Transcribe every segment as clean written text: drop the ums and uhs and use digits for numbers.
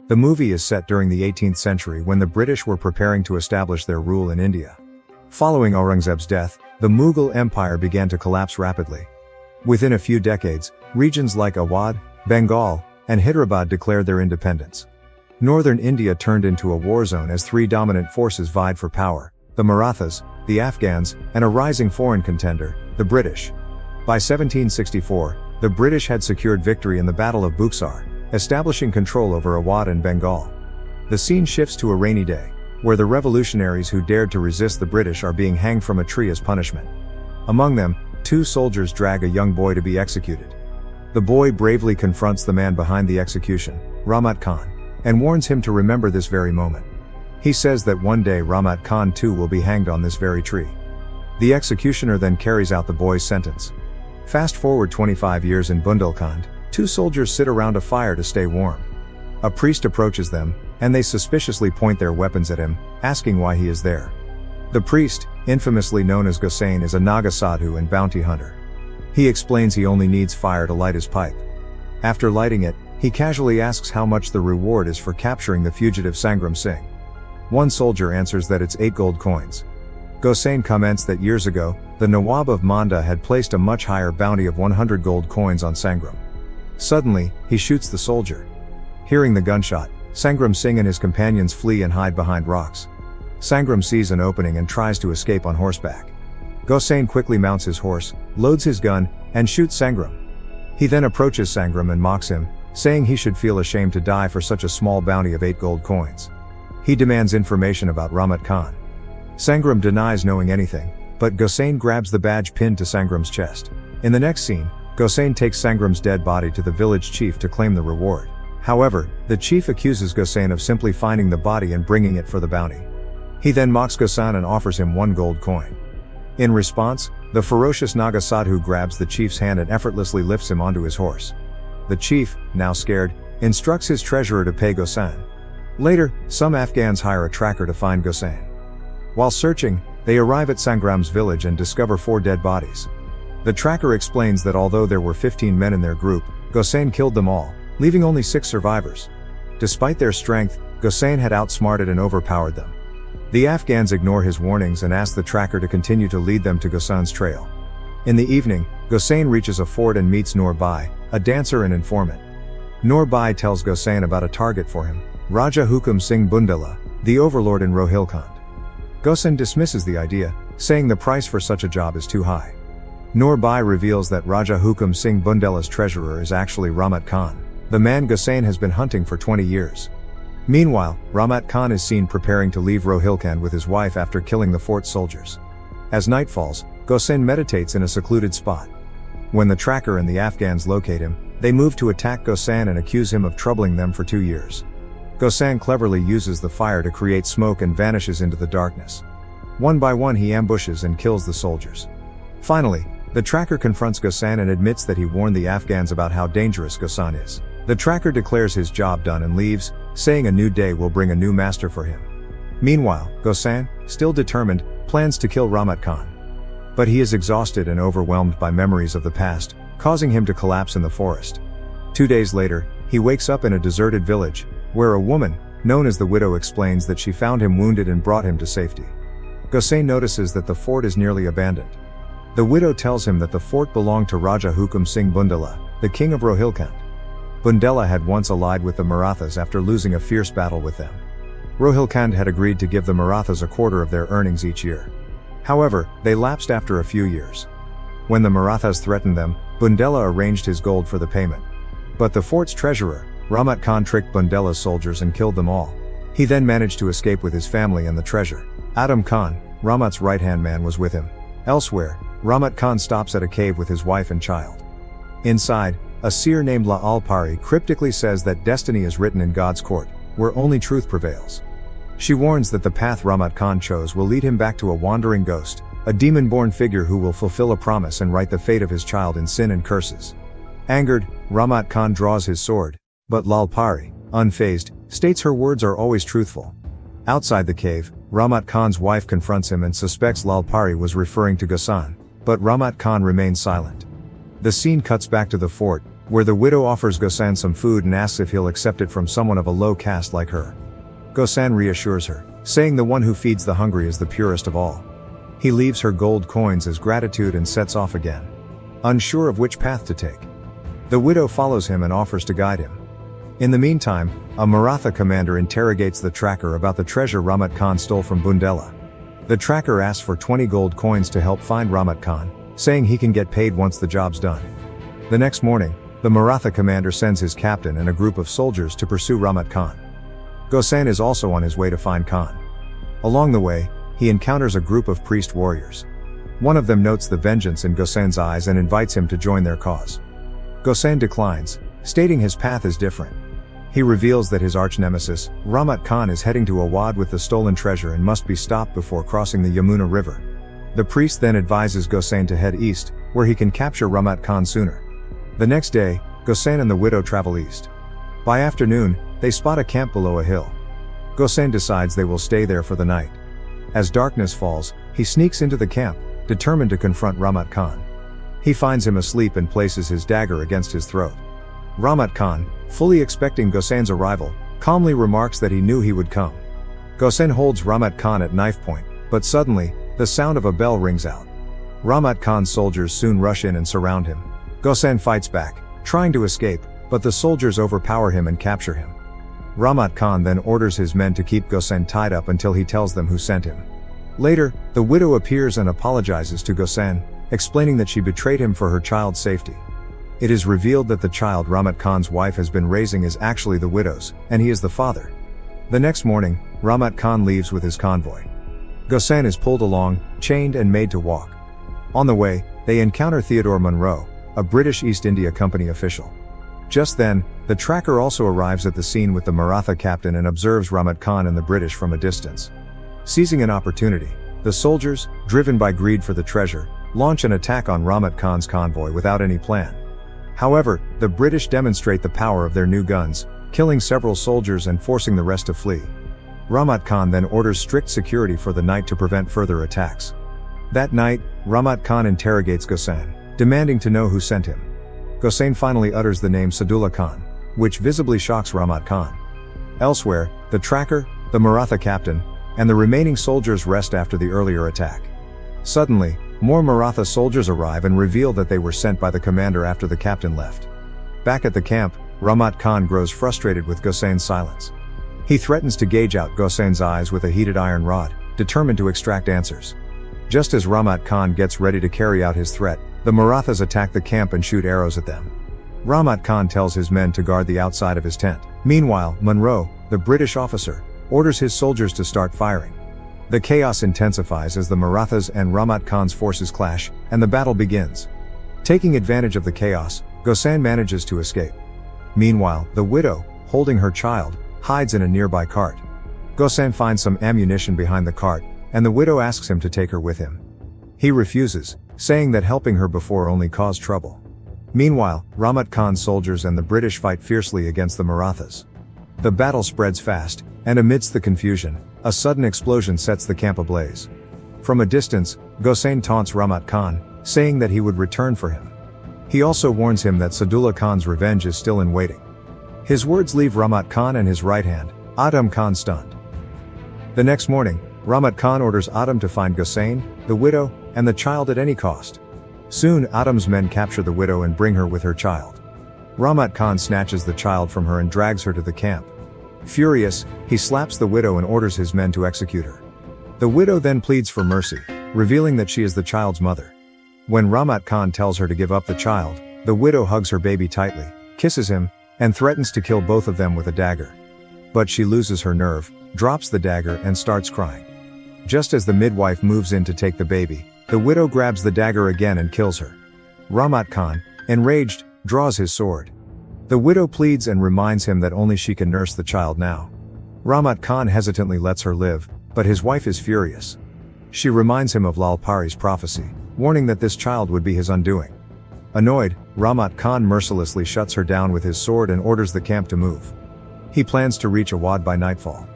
The movie is set during the 18th century when the British were preparing to establish their rule in India. Following Aurangzeb's death, the Mughal Empire began to collapse rapidly. Within a few decades, regions like Awadh, Bengal, and Hyderabad declared their independence. Northern India turned into a war zone as three dominant forces vied for power: the Marathas, the Afghans, and a rising foreign contender, the British. By 1764, the British had secured victory in the Battle of Buar, establishing control over Awadh and Bengal. The scene shifts to a rainy day, where the revolutionaries who dared to resist the British are being hanged from a tree as punishment. Among them, two soldiers drag a young boy to be executed. The boy bravely confronts the man behind the execution, Ramat Khan, and warns him to remember this very moment. He says that one day Ramat Khan too will be hanged on this very tree. The executioner then carries out the boy's sentence. Fast forward 25 years in Bundelkhand, two soldiers sit around a fire to stay warm. A priest approaches them, and they suspiciously point their weapons at him, asking why he is there. The priest, infamously known as Gosain, is a Naga sadhu and bounty hunter. He explains he only needs fire to light his pipe. After lighting it, he casually asks how much the reward is for capturing the fugitive Sangram Singh. One soldier answers that it's 8 gold coins. Gosain comments that years ago, the Nawab of Manda had placed a much higher bounty of 100 gold coins on Sangram. Suddenly, he shoots the soldier. Hearing the gunshot, Sangram Singh and his companions flee and hide behind rocks. Sangram sees an opening and tries to escape on horseback. Gosain quickly mounts his horse, loads his gun, and shoots Sangram. He then approaches Sangram and mocks him, saying he should feel ashamed to die for such a small bounty of 8 gold coins. He demands information about Ramat Khan. Sangram denies knowing anything, but Gosain grabs the badge pinned to Sangram's chest. In the next scene, Gosain takes Sangram's dead body to the village chief to claim the reward. However, the chief accuses Gosain of simply finding the body and bringing it for the bounty. He then mocks Gosain and offers him 1 gold coin. In response, the ferocious Naga sadhu grabs the chief's hand and effortlessly lifts him onto his horse. The chief, now scared, instructs his treasurer to pay Gosain. Later, some Afghans hire a tracker to find Gosain. While searching, they arrive at Sangram's village and discover 4 dead bodies. The tracker explains that although there were 15 men in their group, Gosain killed them all, leaving only 6 survivors. Despite their strength, Gosain had outsmarted and overpowered them. The Afghans ignore his warnings and ask the tracker to continue to lead them to Gosain's trail. In the evening, Gosain reaches a fort and meets Nur Bai, a dancer and informant. Nur Bai tells Gosain about a target for him, Raja Hukum Singh Bundela, the overlord in Rohilkhand. Gosain dismisses the idea, saying the price for such a job is too high. Nur Bai reveals that Raja Hukum Singh Bundela's treasurer is actually Ramat Khan, the man Gosain has been hunting for 20 years. Meanwhile, Ramat Khan is seen preparing to leave Rohilkhand with his wife after killing the fort soldiers. As night falls, Gosain meditates in a secluded spot. When the tracker and the Afghans locate him, they move to attack Gosain and accuse him of troubling them for 2 years. Gosain cleverly uses the fire to create smoke and vanishes into the darkness. One by one he ambushes and kills the soldiers. Finally, the tracker confronts Gosain and admits that he warned the Afghans about how dangerous Gosain is. The tracker declares his job done and leaves, saying a new day will bring a new master for him. Meanwhile, Gosain, still determined, plans to kill Ramat Khan. But he is exhausted and overwhelmed by memories of the past, causing him to collapse in the forest. 2 days later, he wakes up in a deserted village, where a woman, known as the widow, explains that she found him wounded and brought him to safety. Gosain notices that the fort is nearly abandoned. The widow tells him that the fort belonged to Raja Hukum Singh Bundela, the king of Rohilkhand. Bundela had once allied with the Marathas after losing a fierce battle with them. Rohilkhand had agreed to give the Marathas a quarter of their earnings each year. However, they lapsed after a few years. When the Marathas threatened them, Bundela arranged his gold for the payment. But the fort's treasurer, Ramat Khan, tricked Bundela's soldiers and killed them all. He then managed to escape with his family and the treasure. Adam Khan, Ramat's right-hand man, was with him. Elsewhere, Ramat Khan stops at a cave with his wife and child. Inside, a seer named La Alpari cryptically says that destiny is written in God's court, where only truth prevails. She warns that the path Ramat Khan chose will lead him back to a wandering ghost, a demon-born figure who will fulfill a promise and write the fate of his child in sin and curses. Angered, Ramat Khan draws his sword, but Lalpari, unfazed, states her words are always truthful. Outside the cave, Ramat Khan's wife confronts him and suspects Lalpari was referring to Gosain, but Ramat Khan remains silent. The scene cuts back to the fort, where the widow offers Gosain some food and asks if he'll accept it from someone of a low caste like her. Gosain reassures her, saying the one who feeds the hungry is the purest of all. He leaves her gold coins as gratitude and sets off again, unsure of which path to take. The widow follows him and offers to guide him. In the meantime, a Maratha commander interrogates the tracker about the treasure Ramat Khan stole from Bundelkhand. The tracker asks for 20 gold coins to help find Ramat Khan, saying he can get paid once the job's done. The next morning, the Maratha commander sends his captain and a group of soldiers to pursue Ramat Khan. Gosain is also on his way to find Khan. Along the way, he encounters a group of priest warriors. One of them notes the vengeance in Gosain's eyes and invites him to join their cause. Gosain declines, stating his path is different. He reveals that his arch-nemesis, Ramat Khan, is heading to Awadh with the stolen treasure and must be stopped before crossing the Yamuna River. The priest then advises Gosain to head east, where he can capture Ramat Khan sooner. The next day, Gosain and the widow travel east. By afternoon, they spot a camp below a hill. Gosain decides they will stay there for the night. As darkness falls, he sneaks into the camp, determined to confront Ramat Khan. He finds him asleep and places his dagger against his throat. Ramat Khan, fully expecting Gosain's arrival, calmly remarks that he knew he would come. Gosain holds Ramat Khan at knife point, but suddenly, the sound of a bell rings out. Ramat Khan's soldiers soon rush in and surround him. Gosain fights back, trying to escape, but the soldiers overpower him and capture him. Ramat Khan then orders his men to keep Gosain tied up until he tells them who sent him. Later, the widow appears and apologizes to Gosain, explaining that she betrayed him for her child's safety. It is revealed that the child Ramat Khan's wife has been raising is actually the widow's, and he is the father. The next morning, Ramat Khan leaves with his convoy. Gosain is pulled along, chained and made to walk. On the way, they encounter Theodore Monro, a British East India Company official. Just then, the tracker also arrives at the scene with the Maratha captain and observes Ramat Khan and the British from a distance. Seizing an opportunity, the soldiers, driven by greed for the treasure, launch an attack on Ramat Khan's convoy without any plan. However, the British demonstrate the power of their new guns, killing several soldiers and forcing the rest to flee. Ramat Khan then orders strict security for the night to prevent further attacks. That night, Ramat Khan interrogates Gosain, demanding to know who sent him. Gosain finally utters the name Sadullah Khan, which visibly shocks Ramat Khan. Elsewhere, the tracker, the Maratha captain, and the remaining soldiers rest after the earlier attack. Suddenly, more Maratha soldiers arrive and reveal that they were sent by the commander after the captain left. Back at the camp, Ramat Khan grows frustrated with Gosain's silence. He threatens to gauge out Gosain's eyes with a heated iron rod, determined to extract answers. Just as Ramat Khan gets ready to carry out his threat, the Marathas attack the camp and shoot arrows at them. Ramat Khan tells his men to guard the outside of his tent. Meanwhile, Monro, the British officer, orders his soldiers to start firing. The chaos intensifies as the Marathas and Ramat Khan's forces clash, and the battle begins. Taking advantage of the chaos, Gosain manages to escape. Meanwhile, the widow, holding her child, hides in a nearby cart. Gosain finds some ammunition behind the cart, and the widow asks him to take her with him. He refuses, saying that helping her before only caused trouble. Meanwhile, Ramat Khan's soldiers and the British fight fiercely against the Marathas. The battle spreads fast, and amidst the confusion, a sudden explosion sets the camp ablaze. From a distance, Gosain taunts Ramat Khan, saying that he would return for him. He also warns him that Sadullah Khan's revenge is still in waiting. His words leave Ramat Khan and his right hand, Adam Khan, stunned. The next morning, Ramat Khan orders Adam to find Gosain, the widow, and the child at any cost. Soon, Adam's men capture the widow and bring her with her child. Ramat Khan snatches the child from her and drags her to the camp. Furious, he slaps the widow and orders his men to execute her. The widow then pleads for mercy, revealing that she is the child's mother. When Ramat Khan tells her to give up the child, the widow hugs her baby tightly, kisses him, and threatens to kill both of them with a dagger. But she loses her nerve, drops the dagger and starts crying. Just as the midwife moves in to take the baby, the widow grabs the dagger again and kills her. Ramat Khan, enraged, draws his sword. The widow pleads and reminds him that only she can nurse the child now. Ramat Khan hesitantly lets her live, but his wife is furious. She reminds him of Lal Pari's prophecy, warning that this child would be his undoing. Annoyed, Ramat Khan mercilessly shuts her down with his sword and orders the camp to move. He plans to reach Awadh by nightfall.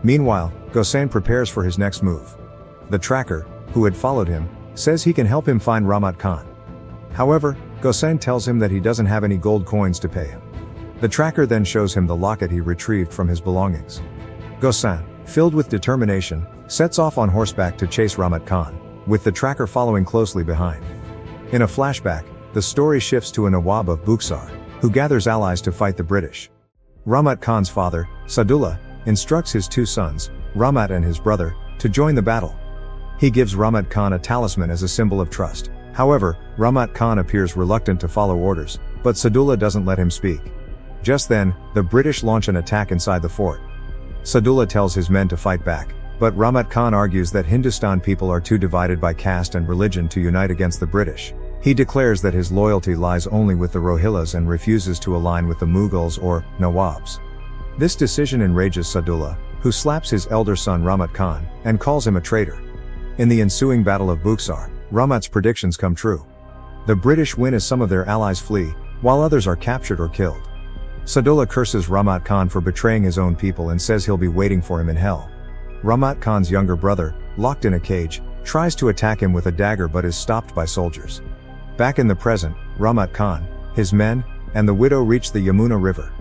Meanwhile, Gosain prepares for his next move. The tracker, who had followed him, says he can help him find Ramat Khan. However, Gosain tells him that he doesn't have any gold coins to pay him. The tracker then shows him the locket he retrieved from his belongings. Gosain, filled with determination, sets off on horseback to chase Ramat Khan, with the tracker following closely behind. In a flashback, the story shifts to a Nawab of Buxar, who gathers allies to fight the British. Ramat Khan's father, Sadullah, instructs his two sons, Ramat and his brother, to join the battle. He gives Ramat Khan a talisman as a symbol of trust. However, Ramat Khan appears reluctant to follow orders, but Sadullah doesn't let him speak. Just then, the British launch an attack inside the fort. Sadullah tells his men to fight back, but Ramat Khan argues that Hindustan people are too divided by caste and religion to unite against the British. He declares that his loyalty lies only with the Rohillas and refuses to align with the Mughals or Nawabs. This decision enrages Sadullah, who slaps his elder son Ramat Khan, and calls him a traitor. In the ensuing Battle of Buxar, Ramat's predictions come true. The British win as some of their allies flee, while others are captured or killed. Sadullah curses Ramat Khan for betraying his own people and says he'll be waiting for him in hell. Ramat Khan's younger brother, locked in a cage, tries to attack him with a dagger but is stopped by soldiers. Back in the present, Ramat Khan, his men, and the widow reach the Yamuna River.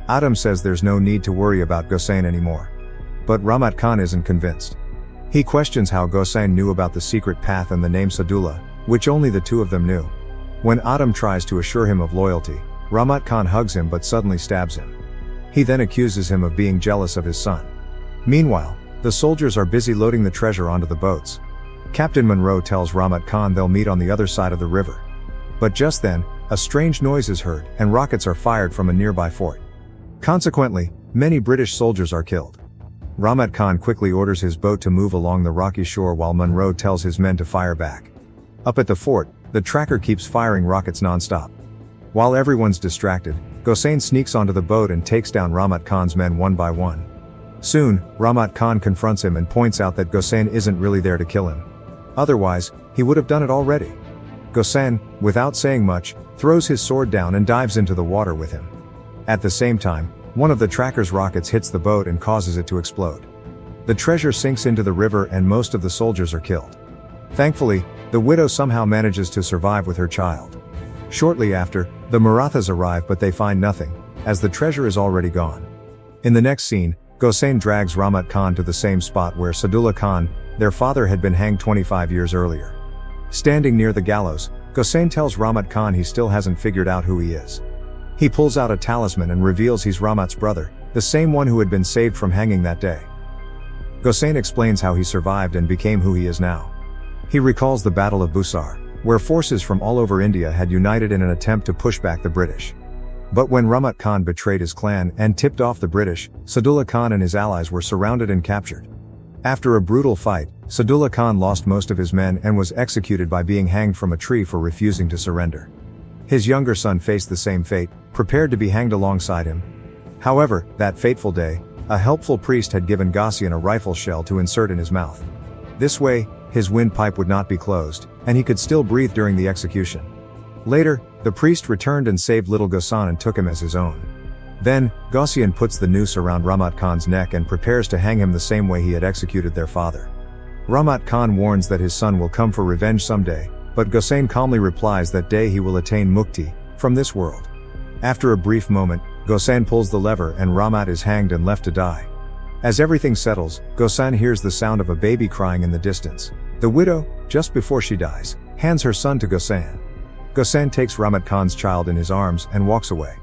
Adam says there's no need to worry about Gosain anymore. But Ramat Khan isn't convinced. He questions how Gosain knew about the secret path and the name Sadullah, which only the two of them knew. When Adam tries to assure him of loyalty, Ramat Khan hugs him but suddenly stabs him. He then accuses him of being jealous of his son. Meanwhile, the soldiers are busy loading the treasure onto the boats. Captain Monroe tells Ramat Khan they'll meet on the other side of the river. But just then, a strange noise is heard and rockets are fired from a nearby fort. Consequently, many British soldiers are killed. Ramat Khan quickly orders his boat to move along the rocky shore while Monroe tells his men to fire back. Up at the fort, the tracker keeps firing rockets non-stop. While everyone's distracted, Gosain sneaks onto the boat and takes down Ramat Khan's men one by one. Soon, Ramat Khan confronts him and points out that Gosain isn't really there to kill him. Otherwise, he would have done it already. Gosain, without saying much, throws his sword down and dives into the water with him. At the same time, one of the tracker's rockets hits the boat and causes it to explode. The treasure sinks into the river and most of the soldiers are killed. Thankfully, the widow somehow manages to survive with her child. Shortly after, the Marathas arrive but they find nothing, as the treasure is already gone. In the next scene, Gosain drags Ramat Khan to the same spot where Sadullah Khan, their father, had been hanged 25 years earlier. Standing near the gallows, Gosain tells Ramat Khan he still hasn't figured out who he is. He pulls out a talisman and reveals he's Ramat's brother, the same one who had been saved from hanging that day. Gosain explains how he survived and became who he is now. He recalls the Battle of Buar, where forces from all over India had united in an attempt to push back the British. But when Ramat Khan betrayed his clan and tipped off the British, Sadullah Khan and his allies were surrounded and captured. After a brutal fight, Sadullah Khan lost most of his men and was executed by being hanged from a tree for refusing to surrender. His younger son faced the same fate, prepared to be hanged alongside him. However, that fateful day, a helpful priest had given Gosain a rifle shell to insert in his mouth. This way, his windpipe would not be closed, and he could still breathe during the execution. Later, the priest returned and saved little Gosain and took him as his own. Then, Gosain puts the noose around Ramat Khan's neck and prepares to hang him the same way he had executed their father. Ramat Khan warns that his son will come for revenge someday, but Gosain calmly replies that day he will attain mukti, from this world. After a brief moment, Gosain pulls the lever and Ramat is hanged and left to die. As everything settles, Gosain hears the sound of a baby crying in the distance. The widow, just before she dies, hands her son to Gosain. Gosain takes Ramat Khan's child in his arms and walks away.